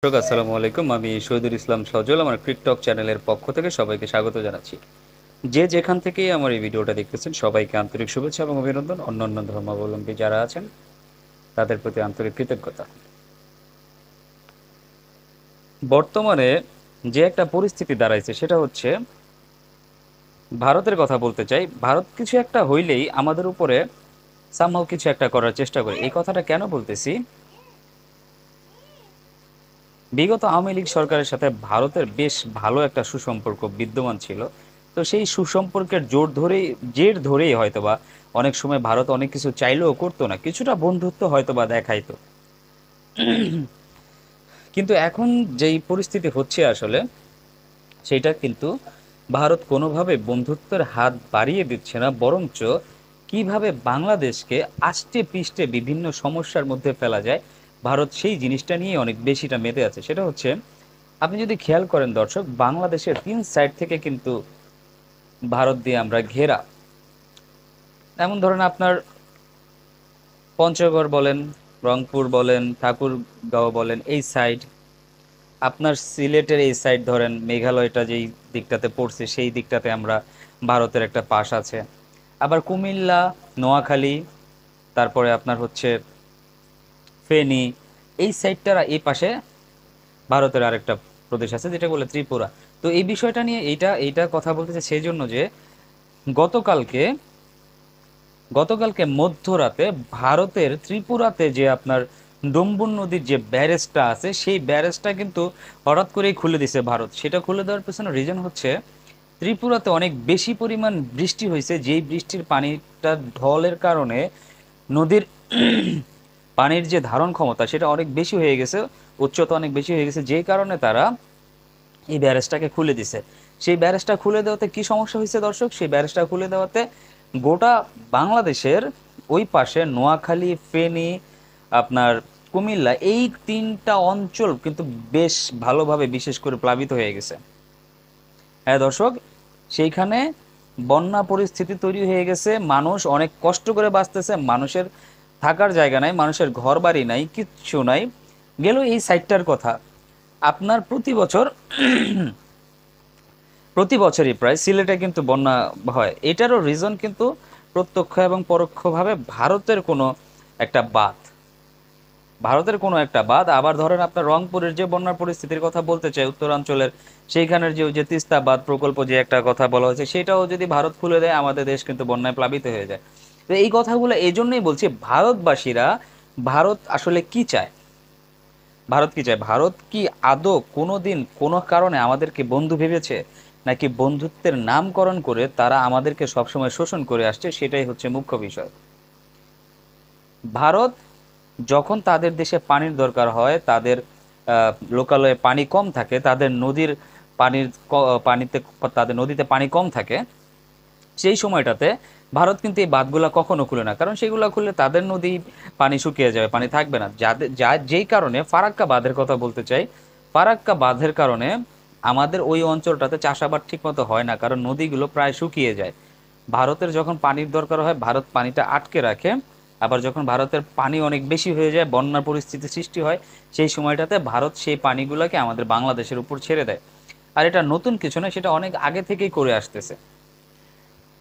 আসসালামু আলাইকুম। আমি শহীদুল ইসলাম সজল। আমার টিকটক চ্যানেলের পক্ষ থেকে সবাইকে স্বাগত জানাচ্ছি। যে যেখান থেকেই আমার এই ভিডিওটা দেখতেছেন সবাইকে আন্তরিক শুভেচ্ছা এবং অভিনন্দন। অন্যান্য ধর্মাবলম্বী যারা আছেন তাদের প্রতি আন্তরিক কৃতজ্ঞতা। বর্তমানে যে একটা পরিস্থিতি দাঁড়াইছে সেটা হচ্ছে, ভারতের কথা বলতে চাই। ভারত কিছু একটা হইলেই আমাদের উপরে সামহাও কিছু একটা করার চেষ্টা করে। এই কথাটা কেন বলতেছি, বিগত আওয়ামী লীগ সরকারের সাথে ভারতের বেশ ভালো একটা সুসম্পর্ক বিদ্যমান ছিল। তো সেই সুসম্পর্কের জের ধরেই হয়তোবা অনেক সময় ভারত অনেক কিছু চাইলেও করতো না, কিছুটা বন্ধুত্ব হয়তোবা দেখাইতো। কিন্তু এখন যেই পরিস্থিতি হচ্ছে আসলে, সেটা কিন্তু ভারত কোনোভাবে বন্ধুত্বের হাত বাড়িয়ে দিচ্ছে না, বরঞ্চ কিভাবে বাংলাদেশকে আষ্টে পৃষ্ঠে বিভিন্ন সমস্যার মধ্যে ফেলা যায়, ভারত সেই জিনিসটা নিয়ে অনেক বেশিটা মেতে আছে। সেটা হচ্ছে, আপনি যদি খেয়াল করেন দর্শক, বাংলাদেশের 3 সাইড থেকে কিন্তু ভারত দিয়ে আমরা ঘেরা। এমন ধরেন আপনার পঞ্চগড় বলেন, রংপুর বলেন, ঠাকুরগাঁও বলেন, এই সাইড, আপনার সিলেটের এই সাইড ধরেন, মেঘালয়টা যেই দিকটাতে পড়ছে সেই দিকটাতে আমরা ভারতের একটা পাশ আছে। আবার কুমিল্লা, নোয়াখালী, তারপরে আপনার হচ্ছে ফেনী, এই সাইডটার এই পাশে ভারতের আরেকটা প্রদেশ আছে যেটা বলে ত্রিপুরা। তো এই বিষয়টা নিয়ে এইটা এইটা কথা বলতেছে সেই জন্য যে গতকালকে গতকালকে মধ্যরাতে ভারতের ত্রিপুরাতে যে আপনার ডুম্বুর নদীর যে ব্যারেজটা আছে সেই ব্যারেজটা কিন্তু হঠাৎ করেই খুলে দিছে ভারত। সেটা খুলে দেওয়ার পেছনে রিজন হচ্ছে, ত্রিপুরাতে অনেক বেশি পরিমাণ বৃষ্টি হয়েছে, যেই বৃষ্টির পানিটা ঢলের কারণে নদীর পানির যে ধারণ ক্ষমতা সেটা অনেক বেশি হয়ে গেছে, উচ্চতা অনেক বেশি হয়ে গেছে, যেই কারণে তারা এই ব্যারেজটাকে খুলে দিছে। সেই ব্যারেজটা খুলে দেওয়াতে কি সমস্যা হয়েছে দর্শক, সেই ব্যারেজটা খুলে দেওয়াতে গোটা বাংলাদেশের ওই পাশে নোয়াখালী, ফেনী, আপনার কুমিল্লা, এই 3টা অঞ্চল কিন্তু বেশ ভালোভাবে বিশেষ করে প্লাবিত হয়ে গেছে। হ্যাঁ দর্শক, সেইখানে বন্যা পরিস্থিতি তৈরি হয়ে গেছে, মানুষ অনেক কষ্ট করে বাঁচতেছে, মানুষের থাকার জায়গা নাই, মানুষের ঘর বাড়ি নাই, কিচ্ছু নাই। গেল এই সাইটটার কথা, আপনার প্রতি বছরই প্রায় সিলেটে কিন্তু বন্যা হয়। এটারও রিজন কিন্তু প্রত্যক্ষ এবং পরোক্ষভাবে একটা বাদ ভারতের কোনো একটা বাদ। আবার ধরেন আপনার রংপুরের যে বন্যার পরিস্থিতির কথা বলতে চাই, উত্তরাঞ্চলের সেইখানের যে ওই যে তিস্তা বাঁধ প্রকল্প যে একটা কথা বলা হয়েছে, সেটাও যদি ভারত খুলে দেয় আমাদের দেশ কিন্তু বন্যায় প্লাবিত হয়ে যায়। তো এই কথাগুলো এই জন্যই বলছি, ভারতবাসীরা ভারত আসলে কি চায়, ভারত কি চায়, ভারত কি আদৌ কোনো দিন কোনো কারণে আমাদেরকে বন্ধু ভেবেছে, নাকি বন্ধুত্বের নামকরণ করে তারা আমাদেরকে সবসময় শোষণ করে আসছে, সেটাই হচ্ছে মুখ্য বিষয়। ভারত যখন তাদের দেশে পানির দরকার হয়, তাদের লোকালয়ে পানি কম থাকে, তাদের নদীর পানির পানিতে তাদের নদীতে পানি কম থাকে, সেই সময়টাতে ভারত কিন্তু এই বাঁধগুলা কখনো খুলে না, কারণ সেগুলো খুললে তাদের নদী পানি শুকিয়ে যাবে, পানি থাকবে না। যেই কারণে ফারাক্কা বাঁধের কথা বলতে চাই, ফারাক্কা বাঁধের কারণে আমাদের ওই অঞ্চলটাতে চাষাবাদ ঠিকমতো হয় না, কারণ নদীগুলো প্রায় শুকিয়ে যায়। ভারতের যখন পানির দরকার হয় ভারত পানিটা আটকে রাখে, আবার যখন ভারতের পানি অনেক বেশি হয়ে যায়, বন্যার পরিস্থিতি সৃষ্টি হয়, সেই সময়টাতে ভারত সেই পানিগুলোকে আমাদের বাংলাদেশের উপর ছেড়ে দেয়। আর এটা নতুন কিছু নয়, সেটা অনেক আগে থেকেই করে আসতেছে।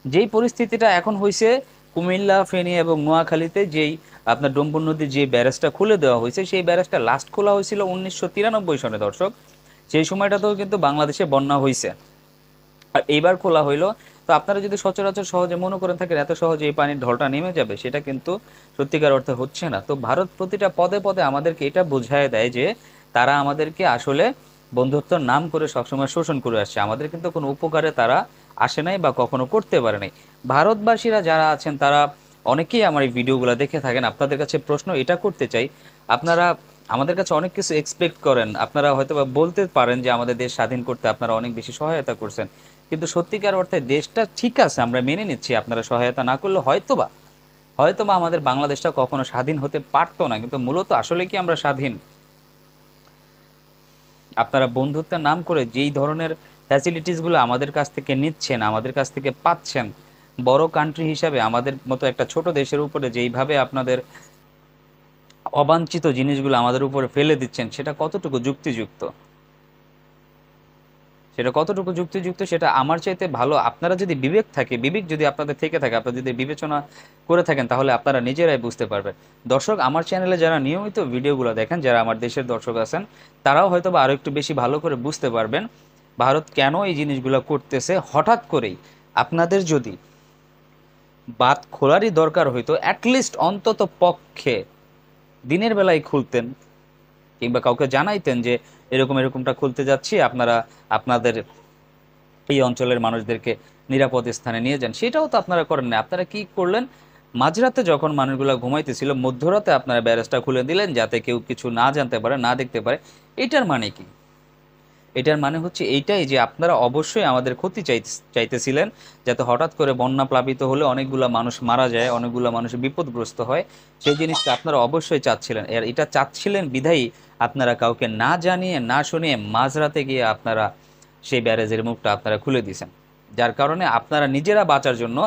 যেই পরিস্থিতিটা এখন হয়েছে কুমিল্লা, ফেনী এবং নোয়াখালীতে, যেই আপনার ডম্বুর নদীর যে ব্যারেজটা খুলে দেওয়া হয়েছে, সেই ব্যারেজটা লাস্ট খোলা হয়েছিল 1993 সনে দর্শক। সেই সময়টাতেও কিন্তু বাংলাদেশে বন্যা হয়েছে, আর এইবার খোলা হইলো। তো আপনারা যদি সচরাচর সহজে মনে করেন থাকেন এত সহজে এই পানির ঢলটা নেমে যাবে, সেটা কিন্তু সত্যিকার অর্থে হচ্ছে না। তো ভারত প্রতিটা পদে পদে আমাদেরকে এটা বোঝায় দেয় যে তারা আমাদেরকে আসলে বন্ধুত্বর নাম করে সবসময় শোষণ করে আসছে, আমাদের কিন্তু কোনো উপকারে তারা আসে নাই বা কখনো করতে পারে নাই। ভারতবাসীরা যারা আছেন তারা অনেকেই আমার এই ভিডিওগুলো দেখে থাকেন, আপনাদের কাছে প্রশ্ন এটা করতে চাই, আপনারা আমাদের কাছে অনেক কিছু এক্সপেক্ট করেন, আপনারা হয়তো বা বলতে পারেন যে আমাদের দেশ স্বাধীন করতে আপনারা অনেক বেশি সহায়তা করছেন, কিন্তু সত্যিকার অর্থে দেশটা ঠিক আছে, আমরা মেনে নিচ্ছি, আপনারা সহায়তা না করলে হয়তোবা আমাদের বাংলাদেশটা কখনো স্বাধীন হতে পারতো না। কিন্তু মূলত আসলে কি আমরা স্বাধীন? আপনারা বন্ধুত্বের নাম করে যেই ধরনের ফ্যাসিলিটিসগুলো আমাদের কাছ থেকে নিচ্ছেন, আমাদের কাছ থেকে পাচ্ছেন, বড় কান্ট্রি হিসাবে আমাদের মতো একটা ছোট দেশের উপরে যেইভাবে আপনাদের অবাঞ্ছিত জিনিসগুলো আমাদের উপরে ফেলে দিচ্ছেন, সেটা কতটুকু যুক্তিযুক্ত? সেটা কতটুকু যুক্তিযুক্ত সেটা আমার চাইতে ভালো, আপনারা যদি বিবেক থাকে, বিবেক যদি আপনাদের থেকে থাকে, আপনারা যদি বিবেচনা করে থাকেন, তাহলে আপনারা নিজেরাই বুঝতে পারবেন। দর্শক, আমার চ্যানেলে যারা নিয়মিত ভিডিওগুলো দেখেন, যারা আমার দেশের দর্শক আছেন, তারাও হয়তো বা আরো একটু বেশি ভালো করে বুঝতে পারবেন ভারত কেন এই জিনিসগুলো করতেছে হঠাৎ করেই। আপনাদের যদি বাঁধ খোলারই দরকার হইতো, অ্যাটলিস্ট অন্তত পক্ষে দিনের বেলায় খুলতেন, কিংবা কাউকে জানাইতেন যে এরকম এরকমটা খুলতে যাচ্ছি, আপনারা আপনাদের এই অঞ্চলের মানুষদেরকে নিরাপদ স্থানে নিয়ে যান। সেটাও তো আপনারা করেন না। আপনারা কি করলেন, মাঝরাতে যখন মানুষগুলো ঘুমাইতেছিল, মধ্যরাতে আপনারা ব্যারেজটা খুলে দিলেন যাতে কেউ কিছু না জানতে পারে, না দেখতে পারে। এটার মানে কি? এটার মানে হচ্ছে এইটাই যে আপনারা অবশ্যই আমাদের ক্ষতি চাইতেছিলেন, যাতে হঠাৎ করে বন্যা প্লাবিত হলে অনেকগুলো মানুষ মারা যায়, অনেকগুলো মানুষ বিপদগ্রস্ত হয়। সেই জিনিসটা আপনারা অবশ্যই চাচ্ছিলেন। আর এটা চাচ্ছিলেন বিধায়ী আপনারা কাউকে না জানিয়ে না শুনিয়ে মাঝরাতে গিয়ে আপনারা সেই ব্যারেজের মুখটা আপনারা খুলে দিয়েছেন, যার কারণে আপনারা নিজেরা বাঁচার জন্য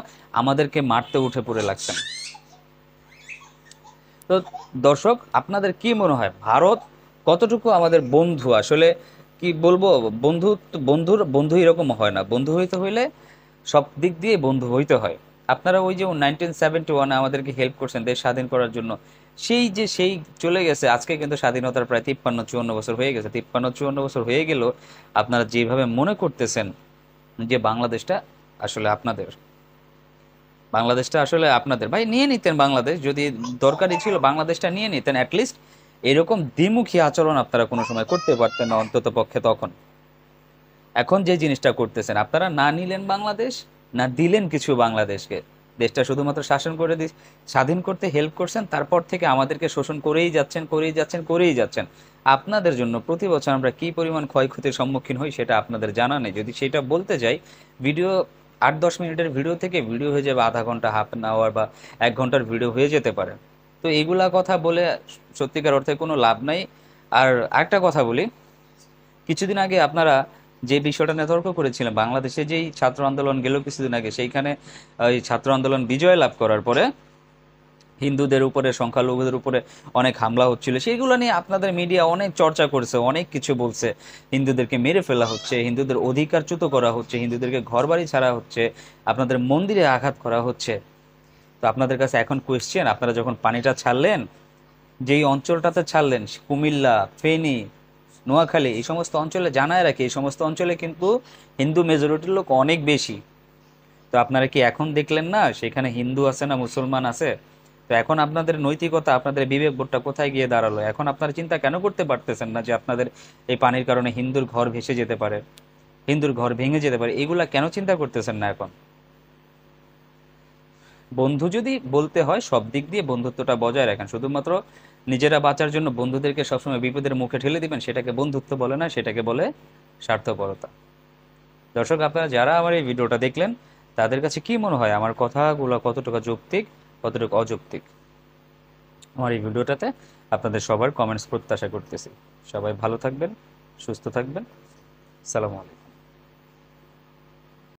আমাদেরকে মারতে উঠে পড়ে লাগছেন। তো দর্শক, আপনাদের কি মনে হয় ভারত কতটুকু আমাদের বন্ধু? আসলে কি বলবো, বন্ধু বন্ধুর বন্ধু এরকম হয় না। বন্ধু হইতে হইলে সব দিক দিয়ে বন্ধু হইতে হয়। আপনারা ওই যে 1971 আমাদেরকে হেল্প করছেন দেশ স্বাধীন করার জন্য, সেই চলে গেছে, আজকে কিন্তু স্বাধীনতার প্রায় 53-54 বছর হয়ে গেছে। 53-54 বছর হয়ে গেল, আপনারা যেভাবে মনে করতেছেন যে বাংলাদেশটা আসলে আপনাদের, বাংলাদেশটা আসলে আপনাদের, ভাই নিয়ে নিতেন বাংলাদেশ, যদি দরকারই ছিল বাংলাদেশটা নিয়ে নিতেন। অ্যাটলিস্ট এরকম দ্বিমুখী আচরণ আপনারা কোনো সময় করতে পারতেন না অন্তত পক্ষে তখন। এখন যে জিনিসটা করতেছেন, আপনারা না নিলেন বাংলাদেশ, না দিলেন কিছু বাংলাদেশকে, দেশটা শুধুমাত্র শাসন করে স্বাধীন করতে হেল্প করছেন, তারপর থেকে আমাদেরকে শোষণ করেই যাচ্ছেন, করেই যাচ্ছেন, করেই যাচ্ছেন। আপনাদের জন্য প্রতি বছর আমরা কি পরিমাণ ক্ষয়ক্ষতির সম্মুখীন হই সেটা আপনাদের জানা নেই। যদি সেটা বলতে যাই, ভিডিও 8-10 মিনিটের ভিডিও থেকে ভিডিও হয়ে যাবে আধা ঘন্টা, হাফ অ্যান আওয়ার বা 1 ঘন্টার ভিডিও হয়ে যেতে পারে। তো এইগুলা কথা বলে সত্যিকার অর্থে কোনো লাভ নাই। আর একটা কথা বলি, কিছুদিন আগে আপনারা যে বিষয়টা নিয়ে তর্ক করেছিলেন, বাংলাদেশে যেই ছাত্র আন্দোলন গেল কিছুদিন আগে, সেইখানে ওই ছাত্র আন্দোলন বিজয় লাভ করার পরে হিন্দুদের উপরে, সংখ্যালঘুদের উপরে অনেক হামলা হচ্ছিল, সেইগুলো নিয়ে আপনাদের মিডিয়া অনেক চর্চা করছে, অনেক কিছু বলছে। হিন্দুদেরকে মেরে ফেলা হচ্ছে, হিন্দুদের অধিকারচ্যুত করা হচ্ছে, হিন্দুদেরকে ঘরবাড়ি ছাড়া হচ্ছে, আপনাদের মন্দিরে আঘাত করা হচ্ছে। তো আপনাদের কাছে এখন কোয়েশ্চেন, আপনারা যখন পানিটা ছাড়লেন, যেই অঞ্চলটাতে ছাড়লেন, কুমিল্লা, ফেনী, নোয়াখালী, এই সমস্ত অঞ্চলে জানায় রাখি, এই সমস্ত অঞ্চলে কিন্তু হিন্দু মেজরিটির লোক অনেক বেশি। তো আপনারা কি এখন দেখলেন না সেখানে হিন্দু আছে না মুসলমান আছে? তো এখন আপনাদের নৈতিকতা, আপনাদের বিবেক বোধটা কোথায় গিয়ে দাঁড়ালো? এখন আপনারা চিন্তা কেন করতে পারতেছেন না যে আপনাদের এই পানির কারণে হিন্দুর ঘর ভেসে যেতে পারে, হিন্দুর ঘর ভেঙে যেতে পারে? এগুলা কেন চিন্তা করতেছেন না এখন? বন্ধু যদি বলতে হয়, সব দিক দিয়ে বন্ধুত্বটা বজায় রাখেন। শুধুমাত্র নিজেরা বাঁচার জন্য বন্ধুদেরকে সবসময় বিপদের মুখে ঠেলে দিবেন, সেটাকে বন্ধুত্ব বলে না, সেটাকে বলে স্বার্থপরতা। দর্শক, আপনারা যারা আমার এই ভিডিওটা দেখলেন, তাদের কাছে কি মনে হয় আমার কথাগুলো কতটুকু যৌক্তিক, কতটুকু অযৌক্তিক? আমার এই ভিডিওটাতে আপনাদের সবার কমেন্টস প্রত্যাশা করতেছি। সবাই ভালো থাকবেন, সুস্থ থাকবেন। সালামু আলাইকুম।